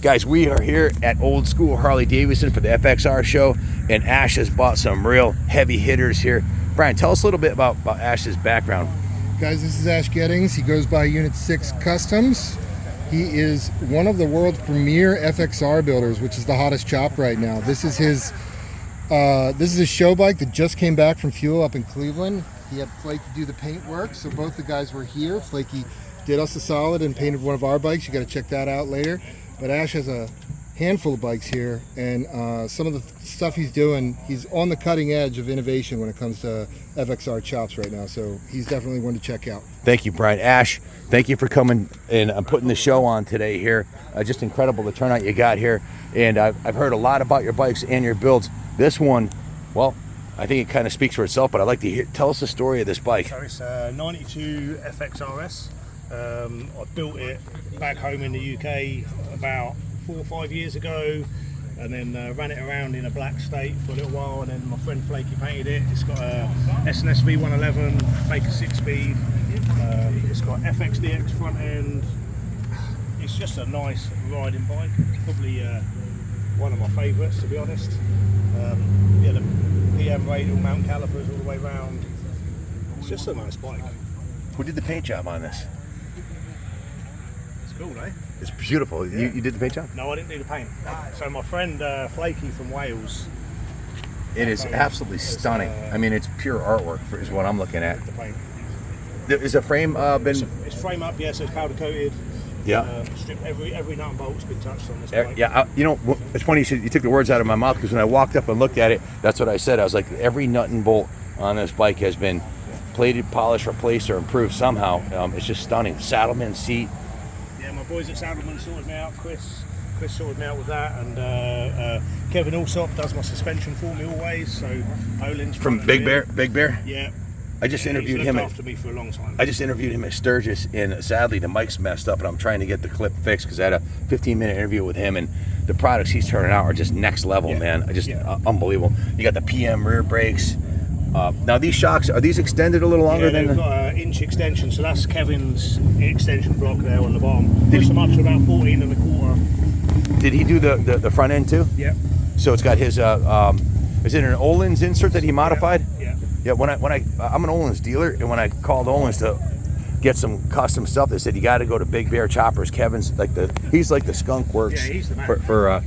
Guys, we are here at Old School Harley-Davidson for the FXR show, and Ash has bought some real heavy hitters here. Brian, tell us a little bit about Ash's background. Guys, this is Ash Gettings. He goes by Unit 6 Customs. He is one of the world's premier FXR builders, which is the hottest chop right now. This is his show bike that just came back from Fuel up in Cleveland. He had Flakey do the paint work, so both the guys were here. Flakey did us a solid and painted one of our bikes. You got to check that out later. But Ash has a handful of bikes here, and some of the stuff he's doing, he's on the cutting edge of innovation when it comes to FXR chops right now. So he's definitely one to check out. Thank you, Brian. Ash, thank you for coming and putting the show on today here. Just incredible the turnout you got here. And I've heard a lot about your bikes and your builds. This one, well, I think it kind of speaks for itself, but I'd like to tell us the story of this bike. So it's a 92 FXRS. I built it back home in the UK about 4 or 5 years ago, and then ran it around in a black state for a little while, and then my friend Flakey painted it. It's got a S&S V111, Baker 6-speed. It's got FXDX front end. It's just a nice riding bike. It's probably one of my favourites, to be honest. Yeah, the PM radial mount calipers all the way round. It's just a nice bike. Who did the paint job on this? It's cool, eh? It's beautiful. Yeah. You did the paint job? No, I didn't do the paint. So my friend Flakey from Wales. It is absolutely stunning. I mean, it's pure artwork is what I'm looking at. The paint. Is the frame been? It's frame up, yeah. So it's powder coated. Yeah. Strip every nut and bolt's been touched on this bike. Yeah. You know, it's funny you took the words out of my mouth, because when I walked up and looked at it, that's what I said. I was like, every nut and bolt on this bike has been plated, polished, replaced, or improved somehow. It's just stunning. Saddleman seat. Yeah, my boys at Saddleman sorted me out. Chris sorted me out with that, and Kevin Alsop does my suspension for me always. So Olin's from Big Bear. Big Bear. Yeah. I just interviewed him. After me for a long time. I just interviewed him at Sturgis, and sadly the mic's messed up, and I'm trying to get the clip fixed because I had a 15-minute interview with him, and the products he's turning out are just next level, man. Unbelievable. You got the PM rear brakes. Now these shocks, are these extended a little longer than? They've got an inch extension, so that's Kevin's extension block there on the bottom. Push them up to about 14 1/4. Did he do the front end too? Yeah. So it's got his is it an Olin's insert that he modified? Yeah. Yeah. I'm an Olin's dealer, and when I called Olin's to get some custom stuff, they said you got to go to Big Bear Choppers. Kevin's he's like the skunk works. Yeah, he's the man. for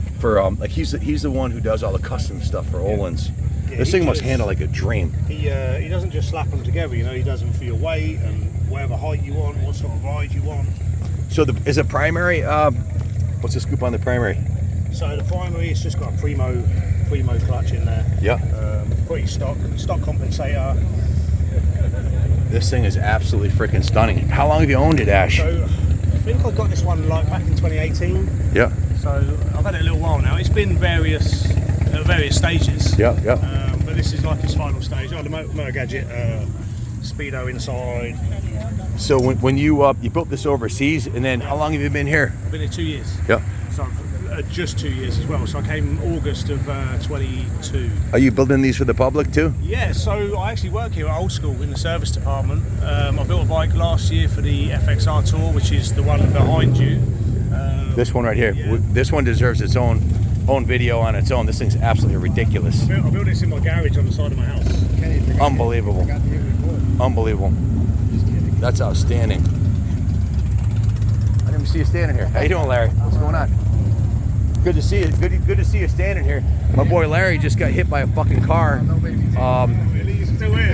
like he's the one who does all the custom stuff for Olin's. Yeah, this thing must handle like a dream. He doesn't just slap them together, you know. He does them for your weight and whatever height you want, what sort of ride you want. So is it primary? What's the scoop on the primary? So the primary, it's just got a primo clutch in there. Yeah. Pretty stock compensator. This thing is absolutely freaking stunning. How long have you owned it, Ash? So I think I got this one back in 2018. Yeah. So I've had it a little while now. It's been various stages. Yeah. But this is like its final stage. Oh, the motor gadget, speedo inside. So when you built this overseas, and then how long have you been here? I've been here 2 years. Yeah. So just 2 years as well. So I came August of 22. Are you building these for the public too? Yeah. So I actually work here at Old School in the service department. I built a bike last year for the FXR Tour, which is the one behind you. This one right here. Yeah. This one deserves its own video on its own. This thing's absolutely ridiculous. I built this in my garage on the side of my house. Unbelievable. Unbelievable. That's outstanding. I didn't even see you standing here. How you doing, Larry? What's going on? Good to see you. Good to see you standing here. My boy Larry just got hit by a fucking car. I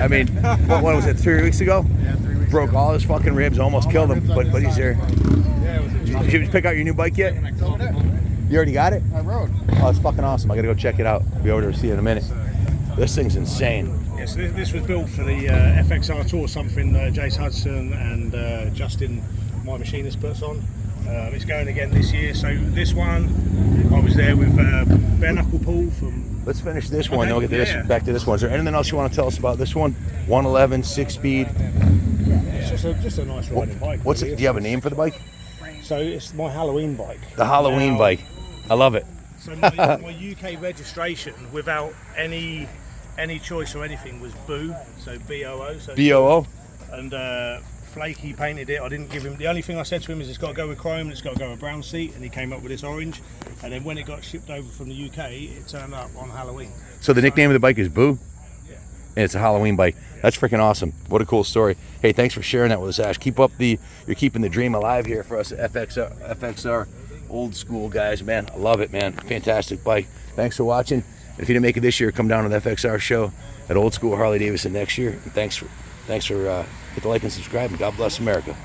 mean, what was it? 3 weeks ago? Yeah, 3 weeks Broke all his fucking ribs, almost killed him, but he's here. Yeah, Did you pick out your new bike yet? You already got it? I rode. Oh, it's fucking awesome. I gotta go check it out. I'll be over to see you in a minute. This thing's insane. Yes, this was built for the FXR Tour, something Jace Hudson and Justin, my machinist, puts on. It's going again this year. So this one, I was there with Bare Knuckle Paul from. Let's finish this one, then we'll get back to this one. Is there anything else you want to tell us about this one? 111, 6-speed. It's just a nice riding bike. What's it? Do you have a name for the bike? So it's my Halloween bike. The Halloween bike. I love it. So my UK registration, without any choice or anything, was Boo. So BOO. So BOO. And flaky, painted it. I didn't give him, the only thing I said to him is it's got to go with chrome, it's got to go with brown seat, and he came up with this orange. And then when it got shipped over from the UK, it turned up on Halloween. So the nickname of the bike is Boo? Yeah. And it's a Halloween bike. That's freaking awesome. What a cool story. Hey, thanks for sharing that with us, Ash. You're keeping the dream alive here for us at FXR old school guys, man. I love it, man. Fantastic bike. Thanks for watching. If you didn't make it this year, come down to the FXR show at Old School Harley-Davidson next year. And thanks for hit the like and subscribe, and God bless America.